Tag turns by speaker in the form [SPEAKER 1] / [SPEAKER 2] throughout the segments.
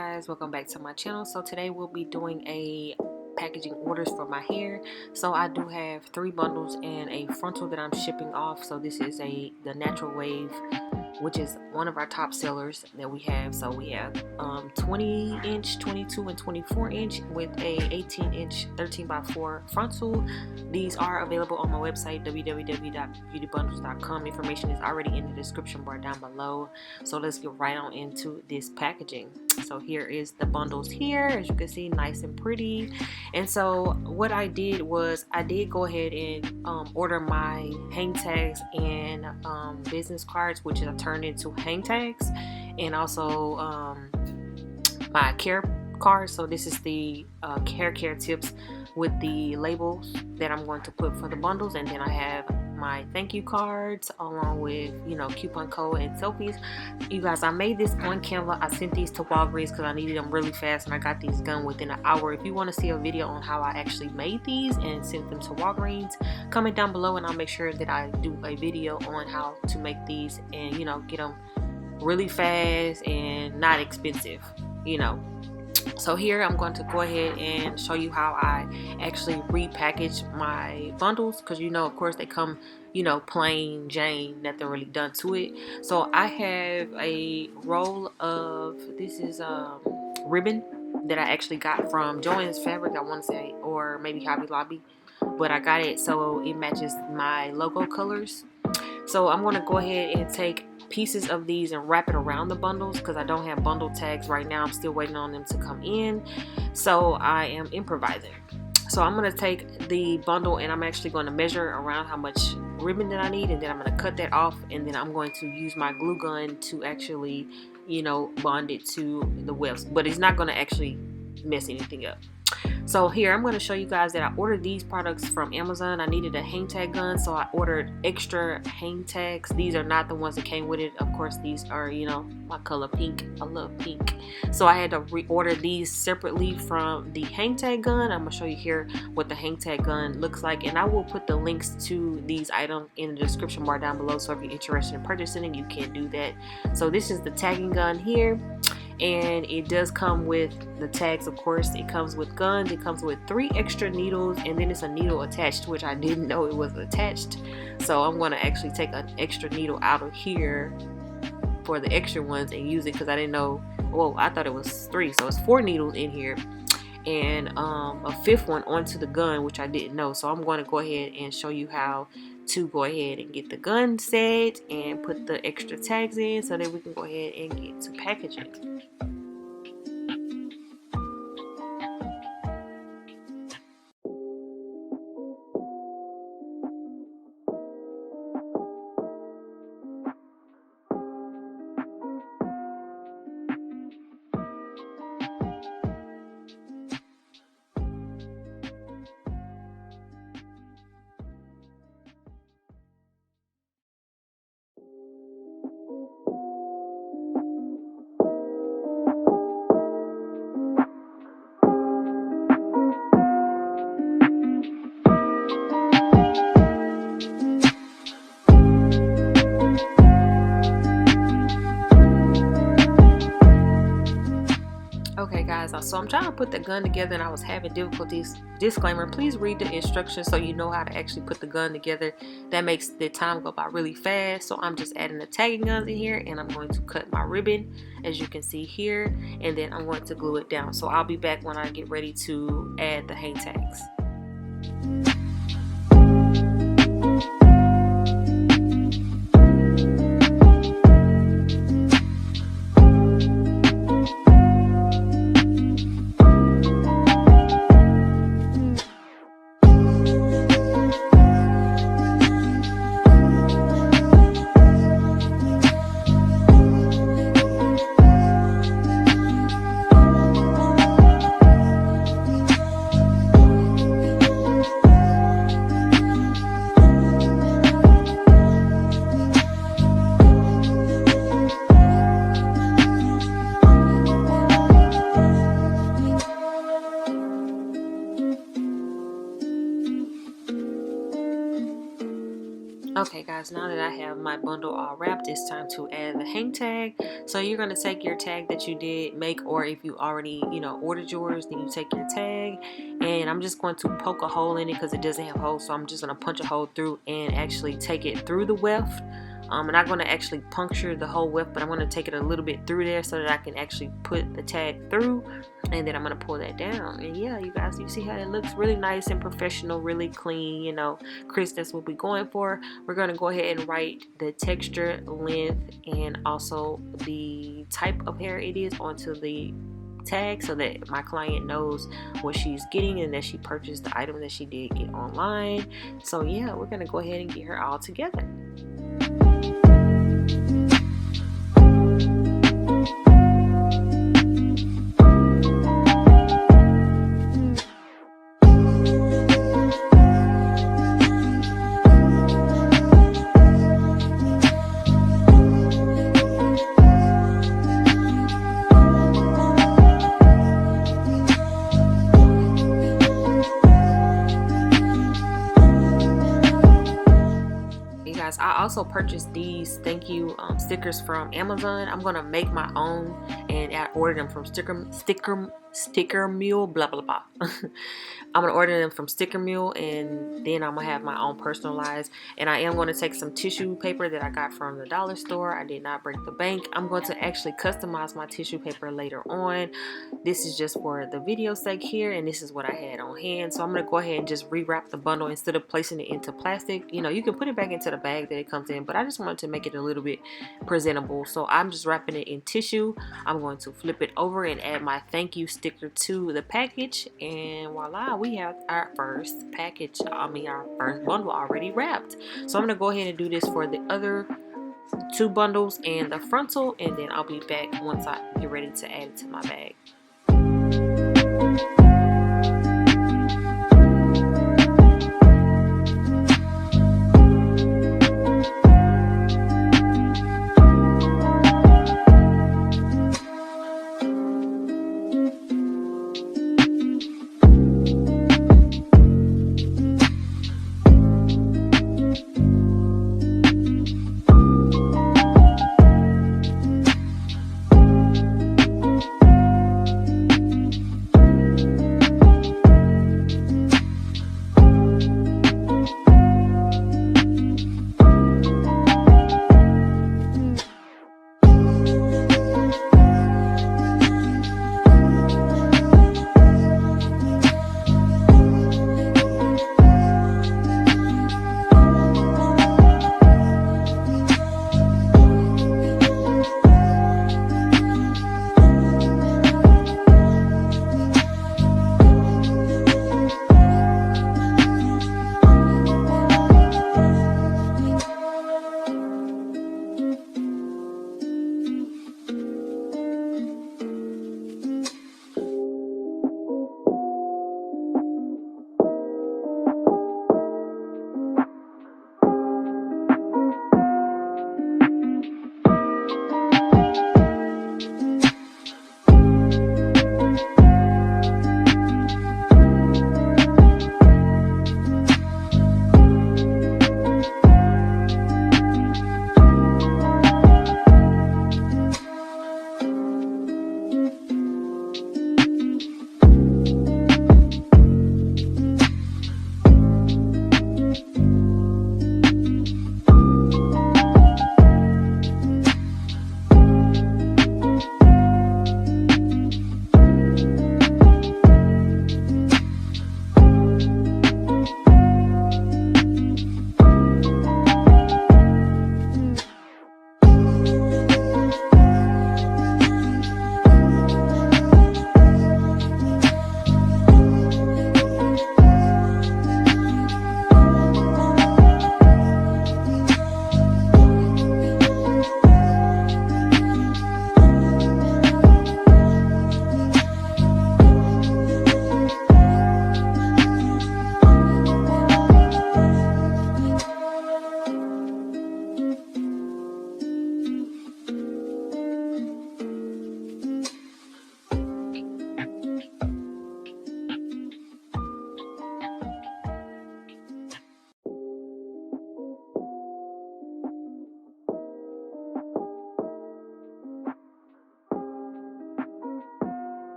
[SPEAKER 1] guys, welcome back to my channel. So today we'll be doing a packaging orders for my hair. So I do have 3 bundles and a frontal that I'm shipping off. So this is the natural wave, which is one of our top sellers that we have. So we have 20 inch, 22 and 24 inch with a 18 inch 13x4 frontal. These are available on my website, www.beautybundlez.com. Information is already in the description bar down below. So let's get right on into this packaging. So here is the bundles here, as you can see, nice and pretty. And so what I did was I did go ahead and order my hang tags and business cards, which are turned into hang tags, and also my care card. So this is the hair care tips with the labels that I'm going to put for the bundles, and then I have my thank you cards along with, you know, coupon code and selfies. You guys, I made this on Canva. I sent these to Walgreens because I needed them really fast, and I got these done within an hour. If you want to see a video on how I actually made these and sent them to Walgreens, comment down below and I'll make sure that I do a video on how to make these and, you know, get them really fast and not expensive, you know. So here I'm going to go ahead and show you how I actually repackage my bundles, because, you know, of course they come, you know, plain Jane, nothing really done to it. So I have a roll of, this is ribbon that I actually got from Joann's Fabric, I want to say, or maybe Hobby Lobby, but I got it so it matches my logo colors. So I'm going to go ahead and take pieces of these and wrap it around the bundles, because I don't have bundle tags right now. I'm still waiting on them to come in, so I am improvising. So I'm going to take the bundle and I'm actually going to measure around how much ribbon that I need, and then I'm going to cut that off, and then I'm going to use my glue gun to actually, you know, bond it to the wefts, but it's not going to actually mess anything up. So here I'm going to show you guys that I ordered these products from Amazon. I needed a hang tag gun, so I ordered extra hang tags. These are not the ones that came with it. Of course, these are, you know, my color pink. I love pink. So I had to reorder these separately from the hang tag gun. I'm going to show you here what the hang tag gun looks like, and I will put the links to these items in the description bar down below, so if you're interested in purchasing it, you can do that. So this is the tagging gun here. And it does come with the tags, of course. It comes with guns, it comes with 3 extra needles, and then it's a needle attached, which I didn't know it was attached. So I'm going to actually take an extra needle out of here for the extra ones and use it, because I didn't know, well, I thought it was 3, so it's 4 needles in here, and a 5th one onto the gun, which I didn't know. So I'm going to go ahead and show you how to go ahead and get the gun set and put the extra tags in, so that we can go ahead and get to packaging. Okay guys, so I'm trying to put the gun together and I was having difficulties. Disclaimer, please read the instructions so you know how to actually put the gun together. That makes the time go by really fast. So I'm just adding the tagging guns in here, and I'm going to cut my ribbon, as you can see here, and then I'm going to glue it down. So I'll be back when I get ready to add the hang tags. Okay guys, now that I have my bundle all wrapped, it's time to add the hang tag. So you're going to take your tag that you did make, or if you already, ordered yours, then you take your tag, and I'm just going to poke a hole in it because it doesn't have holes. So I'm just going to punch a hole through and actually take it through the weft. I'm not going to actually puncture the whole weft, but I'm going to take it a little bit through there so that I can actually put the tag through, and then I'm going to pull that down. And yeah, you guys, you see how it looks really nice and professional, really clean, crisp. That's what we're going for. We're going to go ahead and write the texture, length, and also the type of hair it is onto the tag so that my client knows what she's getting and that she purchased the item that she did get online. So yeah, we're going to go ahead and get her all together. I also purchased these thank you stickers from Amazon. I'm gonna make my own, and I ordered them from Sticker Mule, blah blah blah. I'm gonna order them from Sticker Mule, and then I'm gonna have my own personalized. And I am gonna take some tissue paper that I got from the dollar store. I did not break the bank. I'm going to actually customize my tissue paper later on. This is just for the video sake here, and this is what I had on hand. So I'm gonna go ahead and just rewrap the bundle instead of placing it into plastic. You can put it back into the bag that it comes in, but I just wanted to make it a little bit presentable. So I'm just wrapping it in tissue. I'm going to flip it over and add my thank you sticker to the package, and voila, we have our first our first bundle already wrapped. So I'm gonna go ahead and do this for the other two bundles and the frontal, and then I'll be back once I get ready to add it to my bag.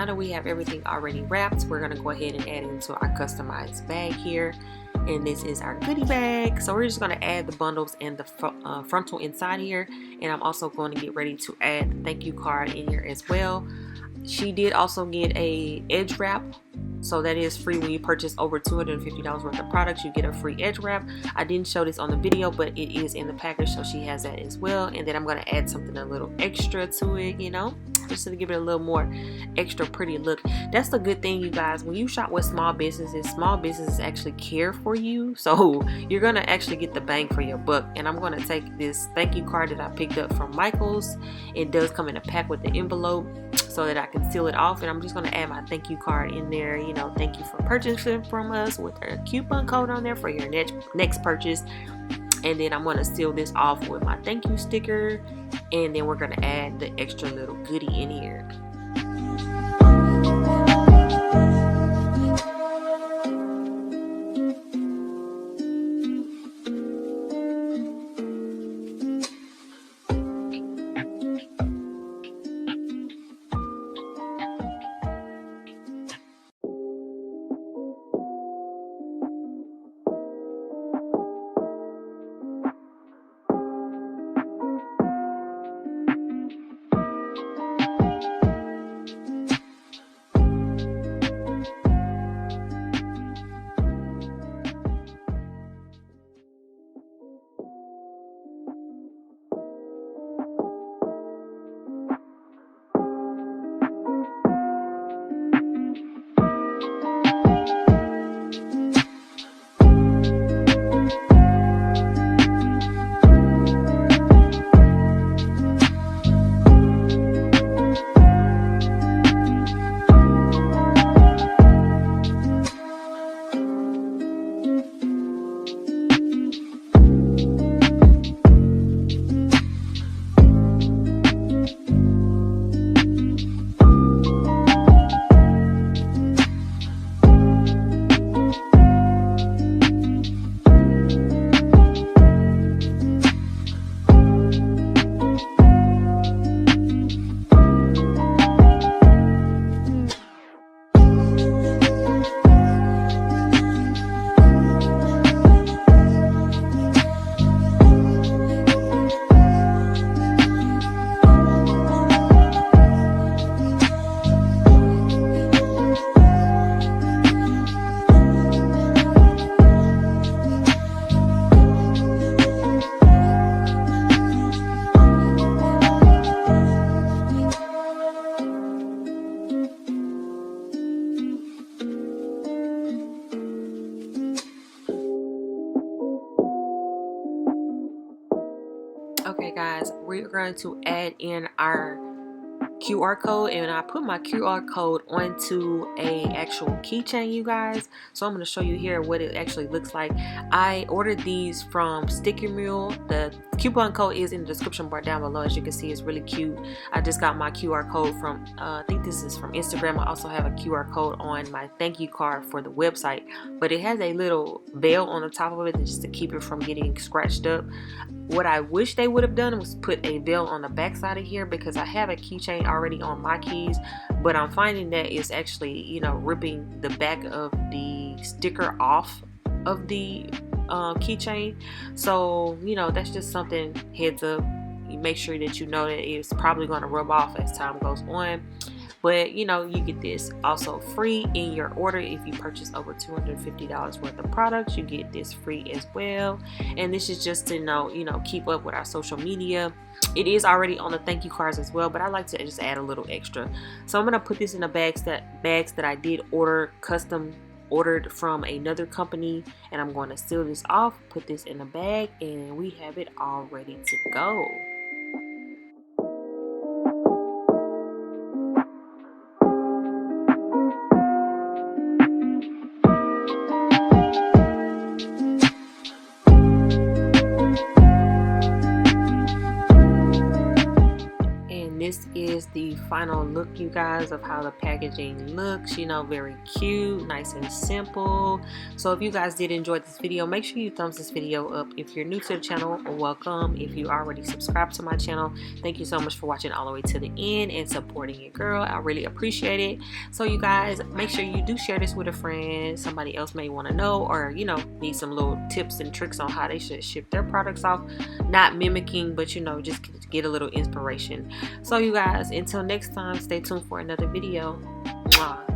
[SPEAKER 1] now that we have everything already wrapped, we're going to go ahead and add it into our customized bag here. And this is our goodie bag. So we're just going to add the bundles and the frontal inside here. And I'm also going to get ready to add the thank you card in here as well. She did also get a edge wrap. So that is free when you purchase over $250 worth of products. You get a free edge wrap. I didn't show this on the video, but it is in the package, so she has that as well. And then I'm going to add something a little extra to it, you know, just to give it a little more extra pretty look. That's the good thing, you guys. When you shop with small businesses actually care for you. So you're going to actually get the bang for your buck. And I'm going to take this thank you card that I picked up from Michael's. It does come in a pack with the envelope, so that I can seal it off, and I'm just going to add my thank you card in there. You know, thank you for purchasing from us, with a coupon code on there for your next purchase. And then I'm going to seal this off with my thank you sticker, and then we're going to add the extra little goodie in here. Okay guys, we're going to add in our QR code, and I put my QR code onto a actual keychain, you guys. So I'm going to show you here what it actually looks like. I ordered these from Sticker Mule. The coupon code is in the description bar down below. As you can see, it's really cute. I just got my QR code from I think this is from Instagram. I also have a QR code on my thank you card for the website, but it has a little veil on the top of it just to keep it from getting scratched up. What I wish they would have done was put a veil on the back side of here, because I have a keychain already on my keys, but I'm finding that it's actually, you know, ripping the back of the sticker off of the keychain. So, you know, that's just something, heads up. You make sure that you know that it's probably going to rub off as time goes on. But you know, you get this also free in your order. If you purchase over $250 worth of products, you get this free as well. And this is just to you know, keep up with our social media. It is already on the thank you cards as well, but I like to just add a little extra. So I'm gonna put this in the bags that I did order, custom ordered from another company, and I'm going to seal this off, put this in a bag, and we have it all ready to go. this is the final look, you guys, of how the packaging looks. You know, very cute, nice and simple. So if you guys did enjoy this video, make sure you thumbs this video up. If you're new to the channel, welcome. If you already subscribed to my channel, thank you so much for watching all the way to the end and supporting your girl. I really appreciate it. So you guys, make sure you do share this with a friend. Somebody else may want to know, or you know, need some little tips and tricks on how they should ship their products off. Not mimicking, but you know, just get a little inspiration. So you guys, until next time, stay tuned for another video. Mwah.